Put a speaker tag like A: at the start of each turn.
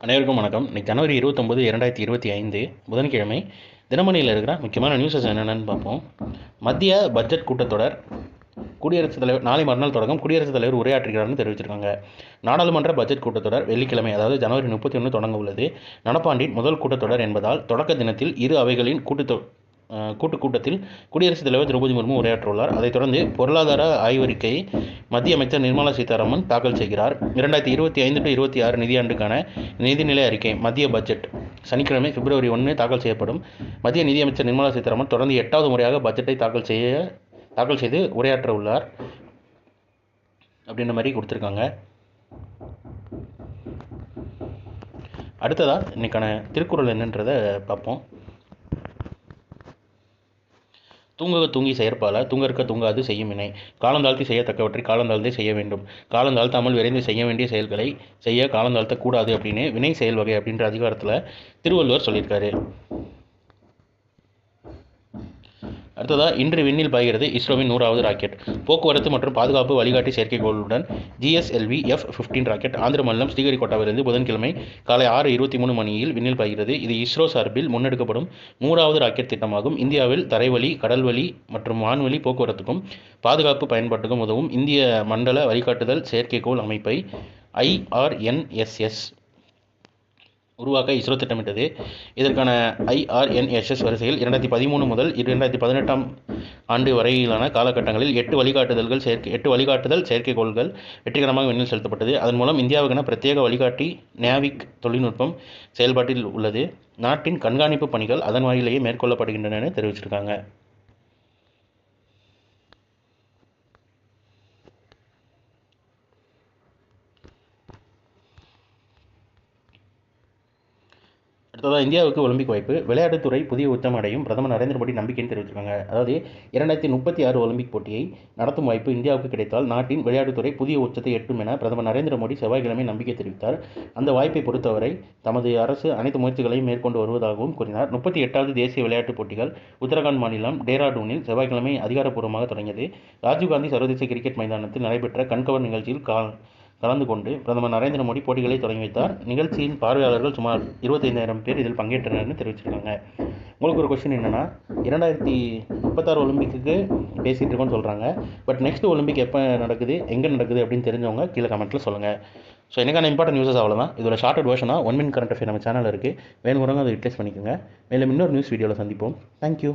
A: அனைவருக்கும் வணக்கம். இன்னைக்கு ஜனவரி 29, 2025 புதன்கிழமை. தினமணியில் இருக்கிற முக்கியமான நியூஸஸ் என்னென்னு பார்ப்போம். மத்திய பட்ஜெட் கூட்டத்தொடர் குடியரசுத் தலைவர் நாளை மறுநாள் தொடங்கும். குடியரசுத் தலைவர் உரையாற்றுகிறார்னு தெரிவிச்சிருக்காங்க. நாடாளுமன்ற பட்ஜெட் கூட்டத்தொடர் வெள்ளிக்கிழமை, அதாவது ஜனவரி 31 தொடங்க உள்ளது. நடப்பாண்டின் முதல் கூட்டத்தொடர் என்பதால் தொடக்க தினத்தில் இரு அவைகளின் கூட்டத்தில் குடியரசுத் தலைவர் திரௌபதி முர்மு உரையாற்றுள்ளார். அதைத் தொடர்ந்து பொருளாதார ஆய்வறிக்கையை மத்திய அமைச்சர் நிர்மலா சீதாராமன் தாக்கல் செய்கிறார். 2025-26 நிதியாண்டுக்கான நிதிநிலை அறிக்கை மத்திய பட்ஜெட் சனிக்கிழமை பிப்ரவரி 1 தாக்கல் செய்யப்படும். மத்திய நிதியமைச்சர் நிர்மலா சீதாராமன் தொடர்ந்து 8வது முறையாக பட்ஜெட்டை தாக்கல் செய்து உரையாற்ற உள்ளார் அப்படின்ற மாதிரி கொடுத்துருக்காங்க. அடுத்ததாக இன்னைக்கான திருக்குறள் என்னன்றதை பார்ப்போம். தூங்குக தூங்கி செயற்பால தூங்கற்க தூங்காது செய்யும் வினை. காலந்தாழ்த்தி செய்யத்தக்கவற்றை காலந்தாழ்த்தே செய்ய வேண்டும். காலந்தாழ்த்தாமல் விரைந்து செய்ய வேண்டிய செயல்களை செய்ய காலந்தாழ்த்த கூடாது அப்படின்னு வினை செயல் வகை அப்படின்ற அதிகாரத்தில் திருவள்ளுவர் சொல்லியிருக்காரு. அடுத்ததாக இன்று விண்ணில் பாய்கிறது இஸ்ரோவின் 100வது ராக்கெட். போக்குவரத்து மற்றும் பாதுகாப்பு வழிகாட்டி செயற்கைக்கோளுடன் GSLV F-15 ராக்கெட் ஆந்திர மாநிலம் ஸ்ரீஹரிகோட்டாவிலிருந்து புதன்கிழமை காலை 6:23 மணியில் விண்ணில் பாய்கிறது. இது இஸ்ரோ சார்பில் முன்னெடுக்கப்படும் 100வது ராக்கெட் திட்டமாகும். இந்தியாவில் தரைவழி, கடல்வழி மற்றும் வான்வழி போக்குவரத்துக்கும் பாதுகாப்பு பயன்பாட்டுக்கும் உதவும் இந்திய மண்டல வழிகாட்டுதல் செயற்கைக்கோள் அமைப்பை IRNSS உருவாக்க இஸ்ரோ திட்டமிட்டது. இதற்கான IRNSS வரிசையில் 2013 முதல் 2018 ஆண்டு வரையிலான காலகட்டங்களில் 8 வழிகாட்டுதல் செயற்கைக்கோள்கள் வெற்றிகரமாக விண்ணில் செலுத்தப்பட்டது. அதன் மூலம் இந்தியாவுக்கான பிரத்யேக வழிகாட்டி நேவிக் தொழில்நுட்பம் செயல்பாட்டில் உள்ளது. நாட்டின் கண்காணிப்பு பணிகள் அதன் வாயிலேயே மேற்கொள்ளப்படுகின்றன தெரிவிச்சிருக்காங்க. அடுத்ததாக இந்தியாவுக்கு ஒலிம்பிக் வாய்ப்பு. விளையாட்டுத்துறை புதிய உச்சம் அடையும் பிரதமர் நரேந்திர மோடி நம்பிக்கைன்னு தெரிவிச்சிருக்காங்க. அதாவது 2036 ஒலிம்பிக் போட்டியை நடத்தும் வாய்ப்பு இந்தியாவுக்கு கிடைத்தால் நாட்டின் விளையாட்டுத்துறை புதிய உச்சத்தை எட்டும் என பிரதமர் நரேந்திர மோடி செவ்வாய்க்கிழமை நம்பிக்கை தெரிவித்தார். அந்த வாய்ப்பை பொறுத்தவரை தமது அரசு அனைத்து முயற்சிகளையும் மேற்கொண்டு வருவதாகவும் கூறினார். 38வது தேசிய விளையாட்டுப் போட்டிகள் உத்தரகாண்ட் மாநிலம் டேராடூனில் செவ்வாய்க்கிழமை அதிகாரப்பூர்வமாக தொடங்கியது. ராஜீவ்காந்தி சர்வதேச கிரிக்கெட் மைதானத்தில் நடைபெற்ற கண்கவர் நிகழ்ச்சியில் கலந்து கொண்டு பிரதமர் நரேந்திர மோடி போட்டிகளை தொடங்கி வைத்தார். நிகழ்ச்சியின் பார்வையாளர்கள் சுமார் 25,000 பேர் இதில் பங்கேற்றனர் தெரிவிச்சிருக்காங்க. உங்களுக்கு ஒரு கொஸ்டின் என்னென்னா, 2036 ஒலிம்பிக்கு பேசிகிட்டு இருக்கோன்னு சொல்கிறாங்க. பட் நெக்ஸ்ட் ஒலிம்பிக் எப்போ நடக்குது, எங்கே நடக்குது அப்படின்னு தெரிஞ்சவங்க கீழே கமெண்ட்டில் சொல்லுங்கள். ஸோ எனக்கான இம்பார்ட்டன்ட் நியூஸஸ் அவ்வளோதான். இதோட ஷார்ட்டட் வெர்ஷனாக 1 minute கரண்ட் அஃபேர் நம்ம சேனலில் இருக்குது. வேணுங்கிறவங்க அதை யூட்டிலைஸ் பண்ணிக்கோங்க. மேலும் இன்னொரு நியூஸ் வீடியோவில் சந்திப்போம். தேங்க்யூ.